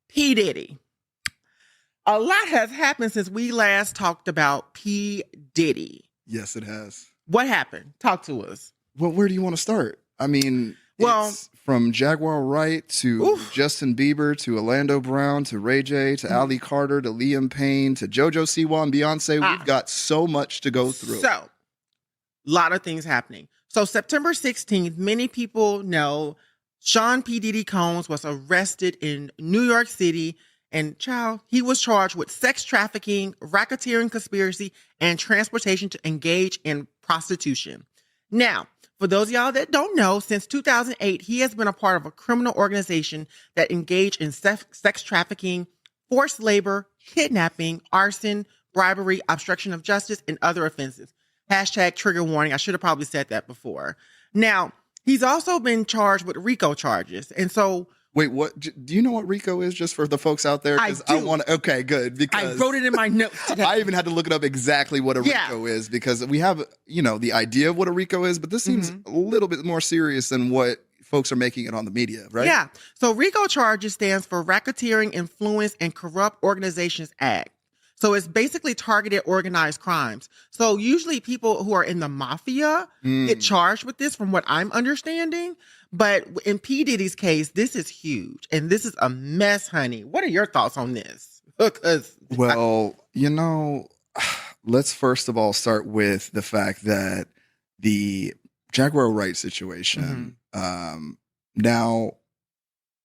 P. Diddy. A lot has happened since we last talked about P. Diddy. Yes, it has. What happened? Talk to us. Well, where do you want to start? I mean, it's from Jaguar Wright to Justin Bieber to Orlando Brown to Ray J to Ali Carter to Liam Payne to JoJo Siwa and Beyonce. We've got so much to go through. So, a lot of things happening. So, September 16th, many people know Sean P. Diddy Combs was arrested in New York City. And child, he was charged with sex trafficking, racketeering conspiracy, and transportation to engage in prostitution. Now, for those of y'all that don't know, since 2008, he has been a part of a criminal organization that engaged in sex trafficking, forced labor, kidnapping, arson, bribery, obstruction of justice, and other offenses. Hashtag trigger warning. I should have probably said that before. Now, he's also been charged with RICO charges. And so... Wait, what? Do you know what RICO is, just for the folks out there? I do. Okay, good. Because I wrote it in my notes today. I even had to look it up exactly what a RICO is, because we have, the idea of what a RICO is, but this seems a little bit more serious than what folks are making it on the media, right? Yeah. So RICO charges stands for Racketeering, Influence, and Corrupt Organizations Act. So it's basically targeted organized crimes. So usually people who are in the mafia get charged with this, from what I'm understanding. But in P. Diddy's case, this is huge. And this is a mess, honey. What are your thoughts on this? Well, let's first of all start with the fact that the Jaguar Wright situation, now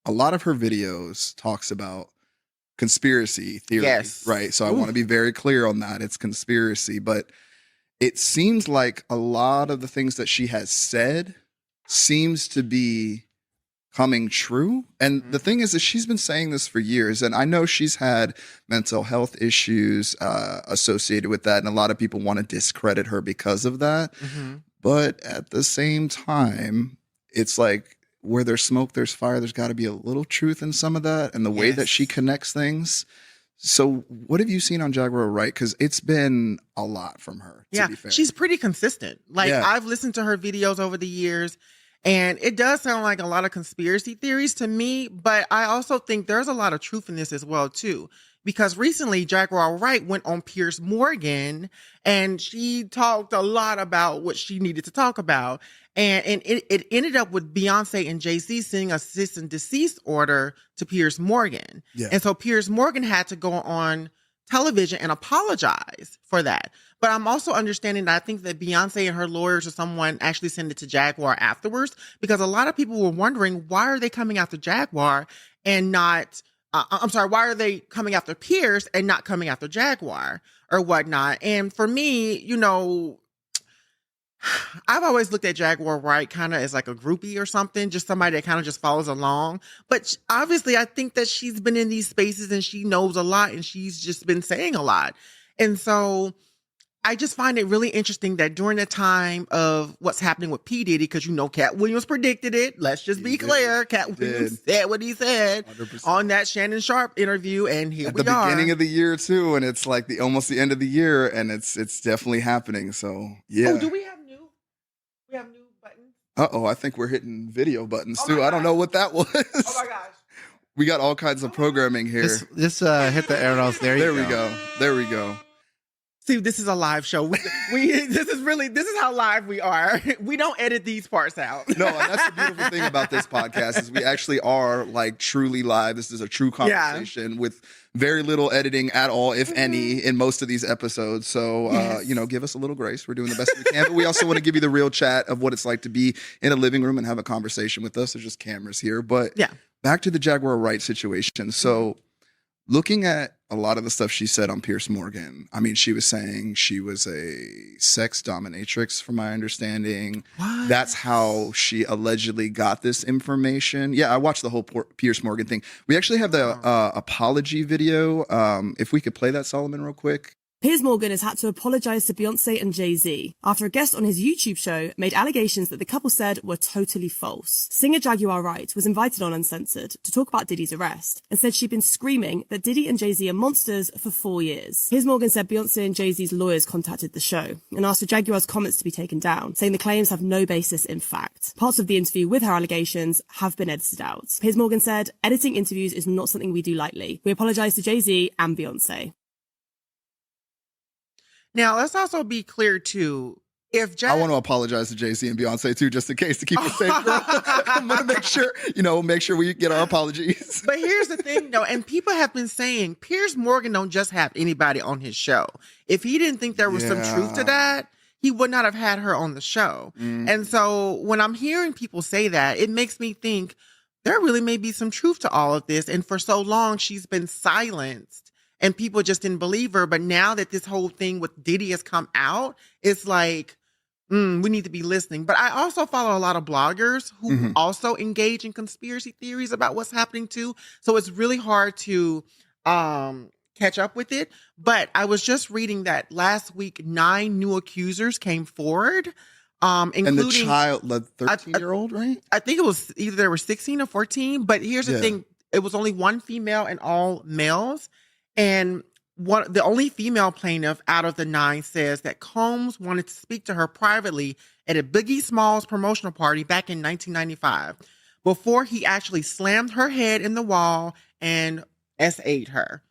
a lot of her videos talks about conspiracy theory, right? So I want to be very clear on that. It's conspiracy, but it seems like a lot of the things that she has said seems to be coming true. And the thing is that she's been saying this for years, and I know she's had mental health issues associated with that, and a lot of people want to discredit her because of that. But at the same time, it's like, where there's smoke, there's fire. There's got to be a little truth in some of that, and the way that she connects things. So what have you seen on Jaguar Wright? Because it's been a lot from her, to be fair. She's pretty consistent. I've listened to her videos over the years, and it does sound like a lot of conspiracy theories to me, but I also think there's a lot of truth in this as well, too. Because recently, Jaguar Wright went on Piers Morgan, and she talked a lot about what she needed to talk about. And it ended up with Beyonce and Jay-Z sending a cease and desist order to Piers Morgan. And so Piers Morgan had to go on television and apologize for that. But I'm also understanding that I think that Beyonce and her lawyers or someone actually sent it to Jaguar afterwards, because a lot of people were wondering, why are they coming after Jaguar and not... why are they coming after Piers and not coming after Jaguar or whatnot? And for me, I've always looked at Jaguar Wright kind of as like a groupie or something, just somebody that kind of just follows along. But obviously, I think that she's been in these spaces and she knows a lot, and she's just been saying a lot. And so I just find it really interesting that during the time of what's happening with P. Diddy, because Cat Williams predicted it. Let's just be clear. Cat Williams said what he said 100%. On that Shannon Sharpe interview, and here we are. At the beginning of the year, too, and it's like almost the end of the year, and it's definitely happening. So, yeah. Oh, do we have new buttons? Uh-oh, I think we're hitting video buttons, too. I don't know what that was. Oh, my gosh. We got all kinds of programming here. Just hit the arrows. There we go. There we go. See, this is a live show. This is how live we are. We don't edit these parts out. No, and that's the beautiful thing about this podcast is we actually are truly live. This is a true conversation with very little editing at all, if any, in most of these episodes. So, give us a little grace. We're doing the best we can. But we also want to give you the real chat of what it's like to be in a living room and have a conversation with us. There's just cameras here. But back to the Jaguar Wright situation. So, looking at a lot of the stuff she said on Piers Morgan, I mean, she was saying she was a sex dominatrix, from my understanding. What? That's how she allegedly got this information. Yeah, I watched the whole Piers Morgan thing. We actually have the apology video. If we could play that, Solomon, real quick. Piers Morgan has had to apologize to Beyonce and Jay-Z after a guest on his YouTube show made allegations that the couple said were totally false. Singer Jaguar Wright was invited on Uncensored to talk about Diddy's arrest and said she'd been screaming that Diddy and Jay-Z are monsters for 4 years. Piers Morgan said Beyonce and Jay-Z's lawyers contacted the show and asked for Jaguar's comments to be taken down, saying the claims have no basis in fact. Parts of the interview with her allegations have been edited out. Piers Morgan said, editing interviews is not something we do lightly. We apologize to Jay-Z and Beyonce. Now, let's also be clear, too. I want to apologize to Jay-Z and Beyonce, too, just in case, to keep it safe. I'm going to make sure we get our apologies. But here's the thing, though, and people have been saying Piers Morgan don't just have anybody on his show. If he didn't think there was some truth to that, he would not have had her on the show. And so when I'm hearing people say that, it makes me think there really may be some truth to all of this. And for so long, she's been silenced. And people just didn't believe her. But now that this whole thing with Diddy has come out, it's like, we need to be listening. But I also follow a lot of bloggers who also engage in conspiracy theories about what's happening too. So it's really hard to catch up with it. But I was just reading that last week, 9 new accusers came forward. Including and the child, the 13-year-old, right? I think it was either they were 16 or 14. But here's the thing. It was only one female and all males. And the only female plaintiff out of the 9 says that Combs wanted to speak to her privately at a Biggie Smalls promotional party back in 1995 before he actually slammed her head in the wall and SA'd her.